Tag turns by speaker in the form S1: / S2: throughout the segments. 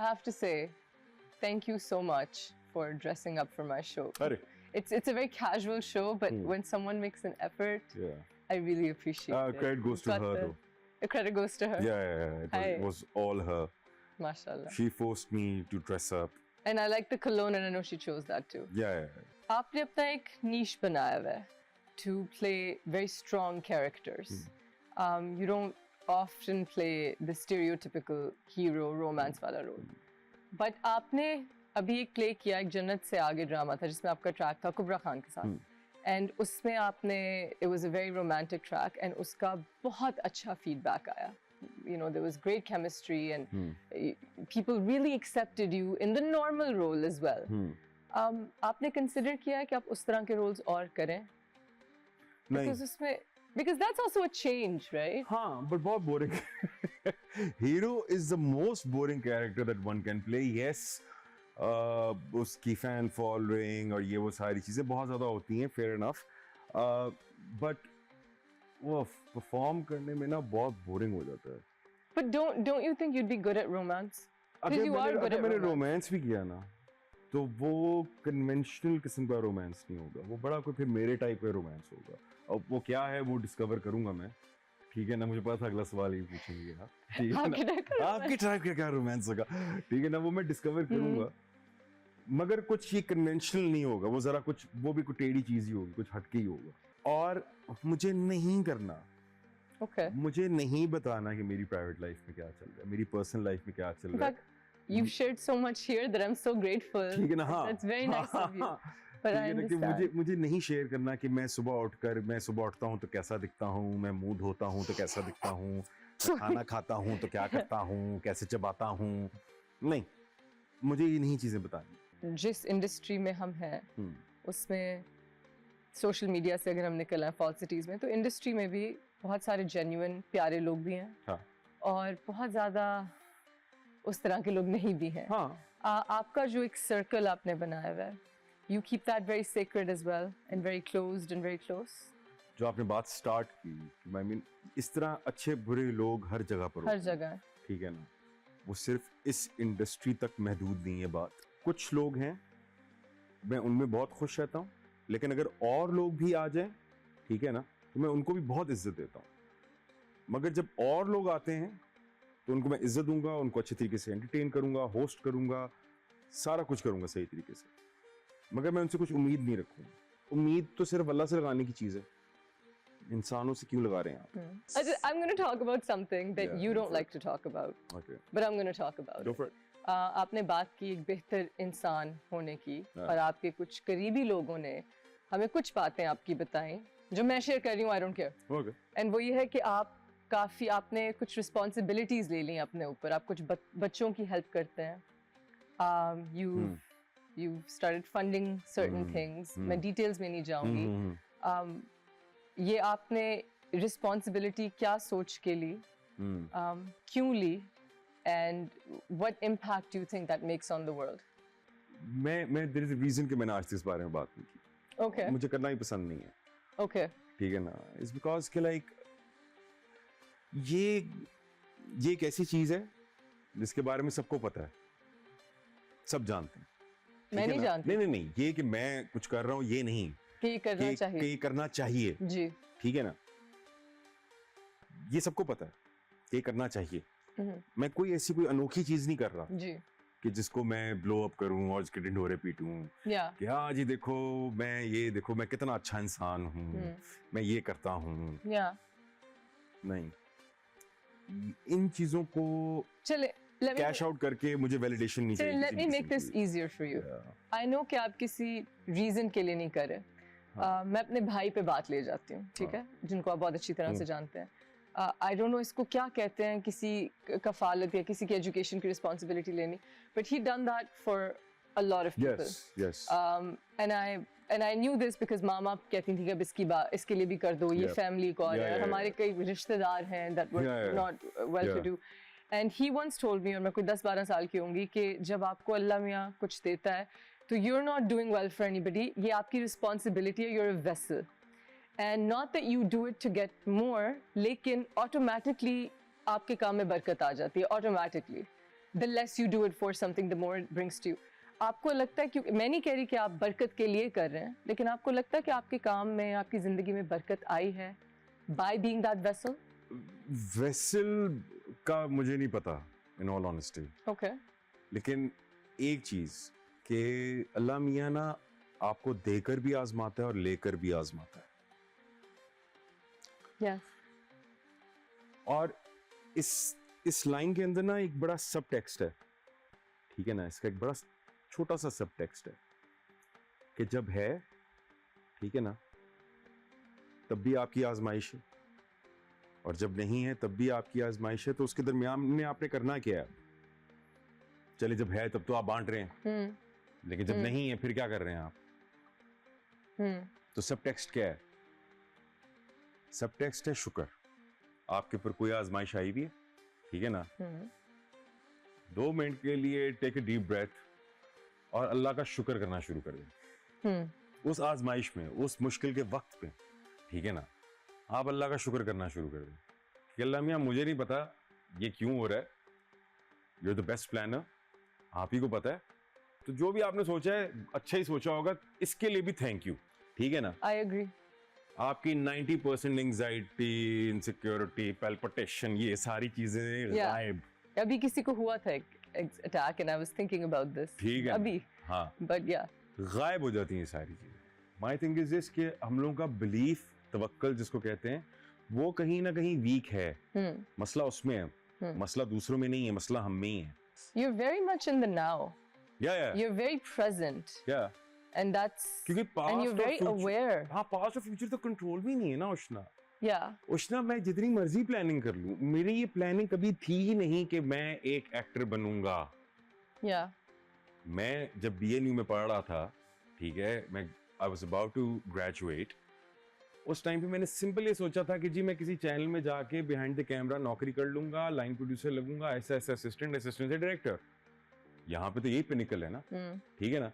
S1: have to say, thank you so much for dressing up for my show.
S2: Arre.
S1: It's a very casual show, but when someone makes an effort,
S2: Yeah.
S1: I really appreciate it.
S2: Credit goes to her though.
S1: The credit goes to her.
S2: Yeah. It was all her.
S1: Mashallah.
S2: She forced me to dress up.
S1: And I like the cologne, and I know she chose that too.
S2: Yeah.
S1: आपने अपना एक niche बनाया हुआ है to play very strong characters. You don't often play the stereotypical hero romance वाला role. But आपने अभी एक play किया, एक जन्नत से आगे ड्रामा था जिसमें आपका ट्रैक था कुबरा खान के साथ. And उसमें आपने it was a very romantic track and उसका बहुत अच्छा feedback आया. You know, there was great chemistry and people really accepted you in the normal role as well. आपने consider किया है कि आप उस तरह के roles और करें?
S2: नहीं.
S1: Because that's also a change, right?
S2: हाँ, but बहुत boring. Hero is the most boring character that one can play. Yes, उसकी fan following और ये वो सारी चीजें बहुत ज़्यादा होती हैं, fair enough. But वो perform करने में ना बहुत boring हो जाता है.
S1: But don't you think you'd be good at romance? Because you are good at
S2: मैंने
S1: romance.
S2: romance भी किया ना, तो वो conventional किस्म का romance नहीं होगा. वो बड़ा कोई फिर मेरे type का romance होगा. अब वो क्या है वो डिस्कवर करूंगा मैं. ठीक है ना, मुझे पता था अगला सवाल ही पूछेंगे आप. ठीक है ना, आपके टाइप का क्या रोमांस होगा. ठीक है ना, वो मैं डिस्कवर करूंगा. मगर कुछ ये कन्वेंशनल नहीं होगा. वो जरा कुछ वो भी कोई टेढ़ी चीज ही होगी, कुछ हटके ही होगा. और मुझे नहीं करना.
S1: Okay.
S2: मुझे नहीं बताना कि मेरी प्राइवेट लाइफ में क्या चल रहा है, मेरी पर्सनल लाइफ में क्या चल रहा है.
S1: You've shared so much here that I'm so grateful.
S2: ठीक है ना. हाँ,
S1: That's very nice of you. But I
S2: कि
S1: understand.
S2: मुझे नहीं शेयर करना कि मैं सुबह उठता हूँ तो कैसा दिखता हूँ, मैं मुंह धोता हूँ तो कैसा दिखता हूँ, मैं खाना खाता हूँ तो क्या करता हूँ, कैसे चबाता हूँ. नहीं, मुझे ये नहीं चीजें बतानी.
S1: जिस इंडस्ट्री में हम हैं उसमें सोशल मीडिया से अगर हम निकल आए फॉल्सिटीज में, तो इंडस्ट्री में भी बहुत सारे जेन्युइन प्यारे लोग भी हैं.
S2: हाँ.
S1: और बहुत ज्यादा उस तरह के लोग नहीं भी हैं.
S2: हाँ.
S1: आपका जो एक सर्कल आपने बनाया हुआ है, you keep that very sacred as well and very closed and very close.
S2: जो आपने बात स्टार्ट की, I mean, इस तरह अच्छे बुरे लोग हर जगह पर
S1: हर जगह.
S2: ठीक है ना, वो सिर्फ इस इंडस्ट्री तक महदूद नहीं है बात. कुछ लोग हैं, मैं उनमें बहुत खुश रहता हूँ, लेकिन अगर और लोग भी आ जाएं, ठीक है ना, तो मैं उनको भी बहुत इज्जत देता हूँ. मगर जब और लोग आते हैं तो उनको मैं इज्जत दूंगा, उनको अच्छे तरीके से एंटरटेन करूंगा, होस्ट करूंगा, सारा कुछ करूंगा सही तरीके से. मगर मैं उनसे कुछ उम्मीद नहीं रखूंगा. उम्मीद तो सिर्फ अल्लाह से लगाने की चीज है. इंसानों से क्यों लगा रहे हैं आप?
S1: I'm going to talk about something that you don't like to talk about.
S2: Okay.
S1: But I'm going to talk about
S2: Go for it.
S1: आपने बात की एक बेहतर इंसान होने की, और आपके कुछ करीबी लोगों ने हमें कुछ बातें आपकी बताई जो मैं शेयर कर रही हूँ. I don't care.
S2: Okay.
S1: And वो ये है कि आपने कुछ रिस्पॉन्सिबिलिटीज ले ली अपने ऊपर. आप कुछ बच्चों की हेल्प करते हैं. You've started funding certain things. मैं डिटेल्स में नहीं जाऊंगी. ये आपने रिस्पॉन्सिबिलिटी क्या सोच के ली, क्यों ली, and what impact do you think that makes on the world?
S2: मैं there is a reason कि मैंने आज तक इस बारे में बात नहीं की.
S1: Okay.
S2: मुझे करना ही पसंद नहीं है.
S1: Okay.
S2: ठीक है ना. It's because कि like ये एक ऐसी चीज है जिसके बारे में सबको पता है, सब जानते हैं.
S1: मैं नहीं जानती.
S2: नहीं, ये कि मैं कुछ कर रहा हूँ ये नहीं,
S1: कि करना चाहिए.
S2: कि करना चाहिए
S1: जी.
S2: ठीक है ना, ये सबको पता है कि करना चाहिए. मैं कोई ऐसी कोई अनोखी चीज नहीं कर रहा
S1: जी
S2: कि जिसको मैं ब्लो अप करूं और उसके ढिंढोरे पीटूं कि हाँ जी देखो मैं कितना अच्छा इंसान हूँ, मैं ये करता हूँ. नहीं, इन चीजों को
S1: चले
S2: कैश आउट करके मुझे वैलिडेशन नहीं चाहिए.
S1: Let me make this easier for you. I know कि आप किसी रीजन के लिए नहीं कर रहे. मैं अपने भाई पे बात ले जाती हूँ, ठीक है, जिनको आप बहुत अच्छी तरह से जानते हैं. I don't know इसको क्या कहते हैं, किसी कफालत या किसी की एजुकेशन की रिस्पॉन्सिबिलिटी लेनी, but he done that for a lot of people.
S2: Yes.
S1: And I knew this because मामा कहती थी कि अब इसके लिए भी कर दो, ये फैमिली कॉल है, हमारे कई रिश्तेदार हैं that were not well to do. And he once told me, और मैं कोई 10-12 साल की होंगी, कि जब आपको अल्लाह मियाँ कुछ देता है तो you're not doing well for anybody, ये आपकी responsibility है, you're a vessel. And not that you do it to get more, लेकिन automatically आपके काम में बरकत आ जाती है, automatically. the less you do it for something, the more it brings to you. आपको लगता है, क्योंकि मैं नहीं कह रही कि आप बरकत के लिए कर रहे हैं, लेकिन आपको लगता है कि आपके काम में, आपकी जिंदगी में बरकत आई है by being that vessel?
S2: Vessel का मुझे नहीं पता, in all honesty.
S1: Okay.
S2: लेकिन एक चीज कि अल्लाह मियाँ ना आपको देकर भी आजमाता है और लेकर भी आजमाता है.
S1: Yes.
S2: और इस लाइन के अंदर ना एक बड़ा सब टेक्स्ट है, ठीक है ना, इसका एक बड़ा छोटा सा सब टेक्स्ट है कि जब है, ठीक है ना, तब भी आपकी आजमाइश है, और जब नहीं है तब भी आपकी आजमाइश है. तो उसके दरमियान में आपने करना क्या है? चले, जब है तब तो आप बांट रहे हैं, लेकिन जब नहीं है फिर क्या कर रहे हैं आप? तो सब टेक्स्ट क्या है? सब टेक्स्ट है शुक्र. आपके ऊपर कोई आजमाइश आई भी है, ठीक है ना, 2 मिनट के लिए टेक अ डीप ब्रेथ और अल्लाह का शुक्र करना शुरू कर दें. उस आजमाइश में, उस मुश्किल के वक्त पे, ठीक है ना, आप अल्लाह का शुक्र करना शुरू कर दें कि अल्लाह मियाँ मुझे नहीं पता ये क्यों हो रहा है, you are the best planner, आप ही को पता है, तो जो भी आपने सोचा है अच्छा ही सोचा होगा, इसके लिए भी थैंक यू, ठीक है ना.
S1: I agree.
S2: आपकी 90% एंजाइटी, इनसिक्योरिटी, पैल्पिटेशन, ये सारी चीजें गायब.
S1: अभी किसी को हुआ था एक attack and I was thinking about this.
S2: ठीक है,
S1: अभी.
S2: हाँ,
S1: But yeah.
S2: गायब हो जाती हैं सारी चीजें. माय थिंग इज दिस कि हम लोगों का बिलीफ, तवक्कल जिसको कहते हैं, वो कहीं ना कहीं वीक है. मसला उसमें है, मसला दूसरों में नहीं है, मसला हम में ही है.
S1: You're very much in the now.
S2: Yeah.
S1: You're very present.
S2: Yeah.
S1: And that's,
S2: क्योंकि past
S1: and you're
S2: और
S1: very
S2: future-
S1: aware.
S2: हाँ, पास्ट और फ्यूचर तो कंट्रोल भी नहीं है ना उष्णा.
S1: Yeah.
S2: उष्णा, मैं जितनी मर्जी प्लानिंग कर लूं, मेरी ये प्लानिंग कभी थी ही नहीं कि मैं एक एक्टर बनूंगा.
S1: Yeah.
S2: मैं जब BNU में पढ़ रहा था, ठीक है, मैं I was about to graduate, उस टाइम पे मैंने सिंपल ये सोचा था कि जी मैं किसी चैनल में जाके बिहाइंड द कैमरा नौकरी कर लूंगा, लाइन प्रोड्यूसर लगूंगा, ऐसा असिस्टेंट से डायरेक्टर. यहाँ पे तो यही पिनिकल है ना, ठीक है ना.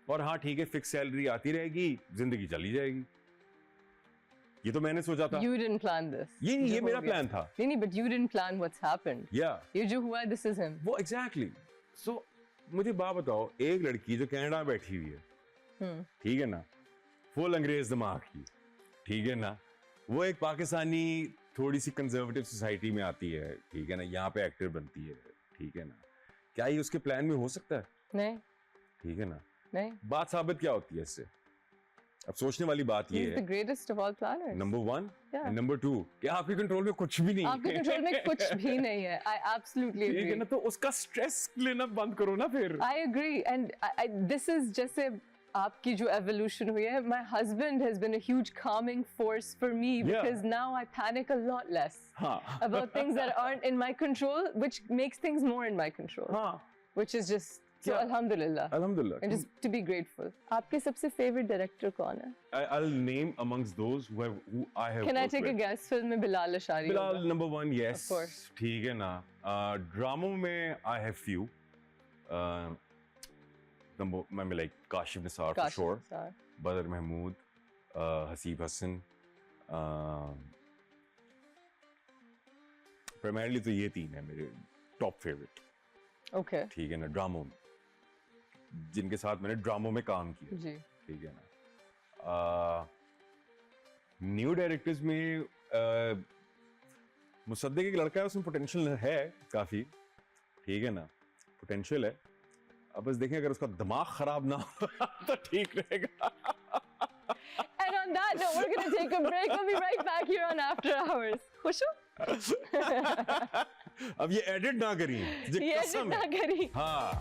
S2: और हाँ ठीक है, फिक्स सैलरी आती रहेगी, जिंदगी चली जाएगी. ये तो मैंने सोचा था.
S1: You didn't plan this.
S2: ये मेरा प्लान था.
S1: नहीं, but you didn't plan what's happened.
S2: Yeah.
S1: ये जो हुआ, this is him.
S2: वो exactly. So मुझे बात बताओ, एक लड़की जो कनाडा में बैठी हुई है, ठीक है ना, फुल अंग्रेज दिमाग की, ठीक है ना, वो एक पाकिस्तानी थोड़ी सी कंजर्वेटिव सोसाइटी में आती है, ठीक है ना, यहाँ पे एक्टर बनती है, ठीक है ना, क्या ये उसके प्लान में हो सकता है?
S1: नहीं.
S2: ठीक है ना.
S1: नहीं.
S2: बात साबित क्या होती है इससे? अब सोचने वाली बात ये
S1: He's the
S2: है,
S1: greatest of all planners.
S2: Number 1
S1: Yeah.
S2: And number 2 कि आपके कंट्रोल में कुछ भी नहीं है.
S1: आपके कंट्रोल में कुछ भी नहीं है. I absolutely
S2: ठीक है
S1: agree.
S2: ना, तो उसका स्ट्रेस लेना बंद करो ना फिर.
S1: I agree, and this is जैसे आपकी जो evolution हुई है. My husband has been a huge calming force for me because now I panic a lot less
S2: हाँ.
S1: about things that aren't in my control, which makes things more in my control.
S2: हाँ.
S1: Which is just so
S2: Yeah.
S1: alhamdulillah.
S2: Alhamdulillah.
S1: And just to be grateful. आपके सबसे favorite director कौन है?
S2: I'll name amongst those who I have.
S1: Can I
S2: worked
S1: take a
S2: with.
S1: guess? Film में Bilal अशारी
S2: Bilal
S1: होगा.
S2: number 1, yes.
S1: Of course.
S2: ठीक है ना. ड्रामों में I have few. मैं like Kashif Nisar for
S1: Kashif
S2: sure.
S1: Nisar.
S2: बदर महमूद, हसीब हसन. Primarily तो ये 3 है मेरे top favorite.
S1: Okay.
S2: ठीक है ना, ड्रामों में, जिनके साथ मैंने ड्रामों में काम किया.
S1: जी.
S2: ठीक है ना. न्यू डायरेक्टर्स में मुसद्दिक एक लड़का है, उसमें पोटेंशियल है काफी, ठीक है ना, पोटेंशियल है. अब बस देखें अगर उसका दिमाग खराब ना हो तो ठीक रहेगा.
S1: And on that note, we're going to take a break. We'll be right back here on After Hours. खुश हो?
S2: अब ये एडिट ना करिए,
S1: ये edit ना करी.
S2: हाँ.